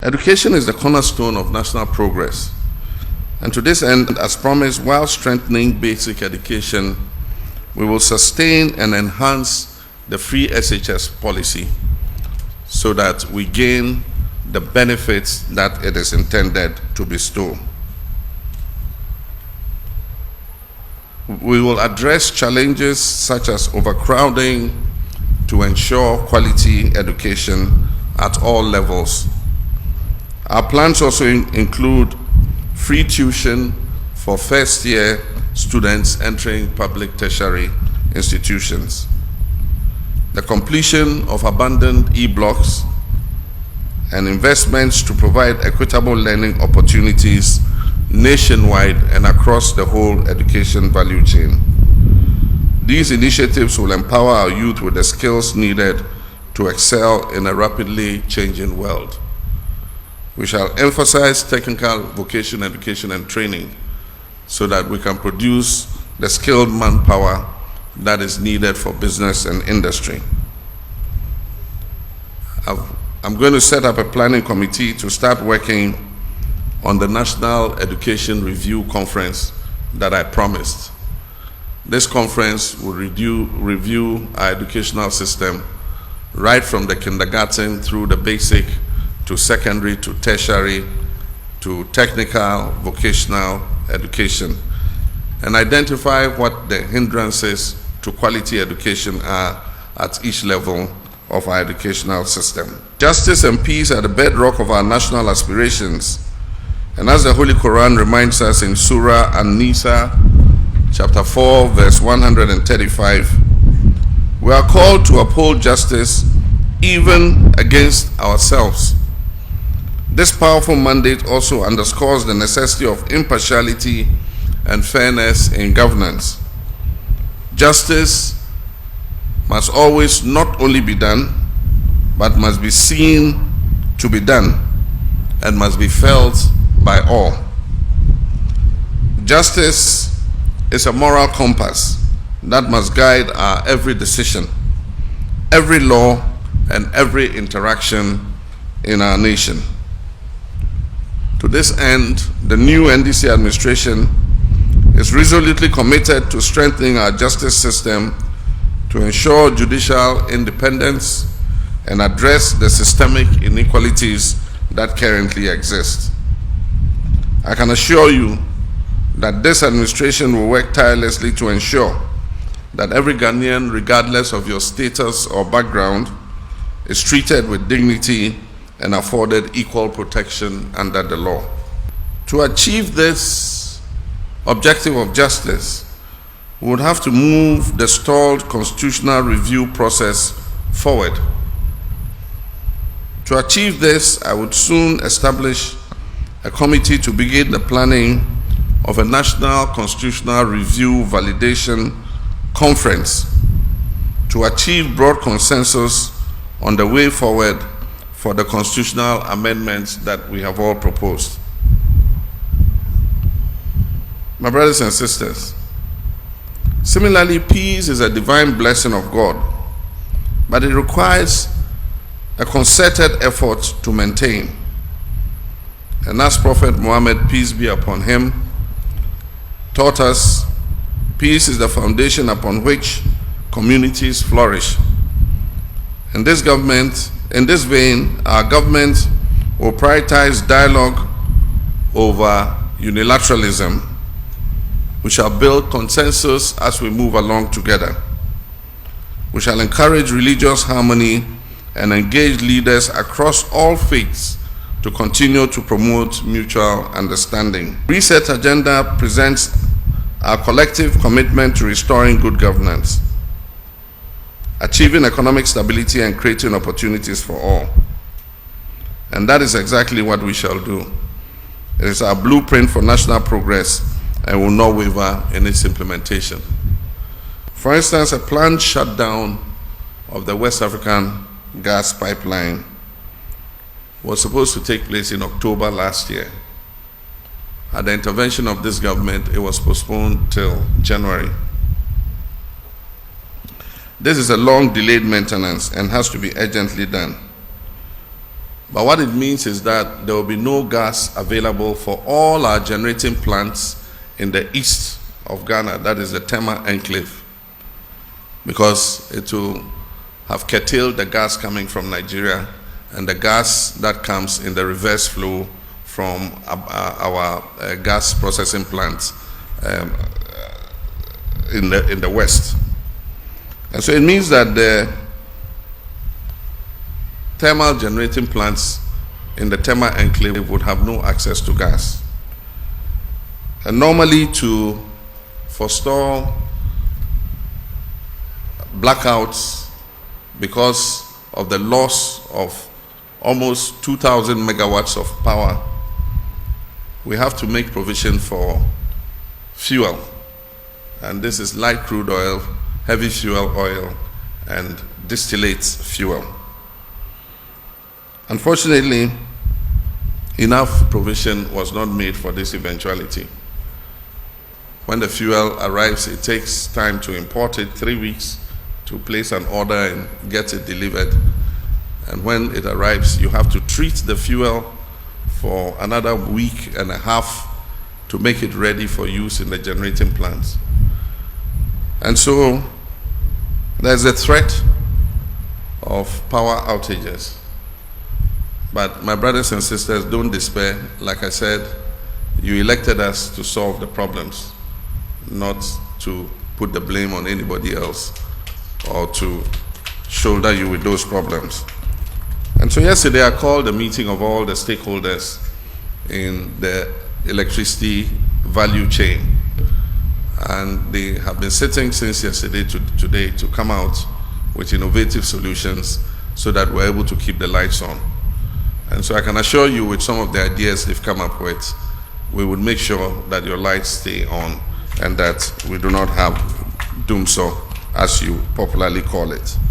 Education is the cornerstone of national progress. And to this end, as promised, while strengthening basic education, we will sustain and enhance the free SHS policy so that we gain the benefits that it is intended to bestow. We will address challenges such as overcrowding to ensure quality education at all levels. Our plans also include free tuition for first-year students entering public tertiary institutions, the completion of abandoned e-blocks, and investments to provide equitable learning opportunities nationwide and across the whole education value chain. These initiatives will empower our youth with the skills needed to excel in a rapidly changing world. We shall emphasize technical vocational education and training so that we can produce the skilled manpower that is needed for business and industry. I'm going to set up a planning committee to start working on the National Education Review Conference that I promised. This conference will review our educational system right from the kindergarten through the basic to secondary to tertiary to technical vocational education and identify what the hindrances to quality education are at each level of our educational system. Justice and peace are the bedrock of our national aspirations. And as the Holy Quran reminds us in Surah An-Nisa, chapter 4, verse 135, we are called to uphold justice even against ourselves. This powerful mandate also underscores the necessity of impartiality and fairness in governance. Justice must always not only be done, but must be seen to be done and must be felt by all. Justice is a moral compass that must guide our every decision, every law, and every interaction in our nation. To this end, the new NDC administration is resolutely committed to strengthening our justice system to ensure judicial independence and address the systemic inequalities that currently exist. I can assure you that this administration will work tirelessly to ensure that every Ghanaian, regardless of your status or background, is treated with dignity and afforded equal protection under the law. To achieve this objective of justice, we would have to move the stalled constitutional review process forward. To achieve this, I would soon establish a committee to begin the planning of a national constitutional review validation conference to achieve broad consensus on the way forward for the constitutional amendments that we have all proposed. My brothers and sisters, similarly, peace is a divine blessing of God, but it requires a concerted effort to maintain. And as Prophet Muhammad, peace be upon him, taught us, peace is the foundation upon which communities flourish. In this vein, our government will prioritize dialogue over unilateralism. We shall build consensus as we move along together. We shall encourage religious harmony and engage leaders across all faiths to continue to promote mutual understanding. Reset Agenda presents our collective commitment to restoring good governance, achieving economic stability and creating opportunities for all. And that is exactly what we shall do. It is our blueprint for national progress and will not waver in its implementation. For instance, a planned shutdown of the West African gas pipeline was supposed to take place in October last year. At the intervention of this government, it was postponed till January. This is a long delayed maintenance and has to be urgently done. But what it means is that there will be no gas available for all our generating plants in the east of Ghana, that is the Tema enclave, because it will have curtailed the gas coming from Nigeria and the gas that comes in the reverse flow from our gas processing plants in the west. And so it means that the thermal generating plants in the Tema enclave would have no access to gas. And normally, to forestall blackouts because of the loss of almost 2,000 megawatts of power, we have to make provision for fuel. And this is light crude oil, heavy fuel oil, and distillate fuel. Unfortunately, enough provision was not made for this eventuality. When the fuel arrives, it takes time to import it, 3 weeks to place an order and get it delivered. And when it arrives, you have to treat the fuel for another week and a half to make it ready for use in the generating plants. And so there's a threat of power outages. But my brothers and sisters, don't despair. Like I said, you elected us to solve the problems, not to put the blame on anybody else or to shoulder you with those problems. And so yesterday I called a meeting of all the stakeholders in the electricity value chain. And they have been sitting since yesterday to today to come out with innovative solutions so that we're able to keep the lights on. And so I can assure you, with some of the ideas they've come up with, we would make sure that your lights stay on and that we do not have dumsor, as you popularly call it.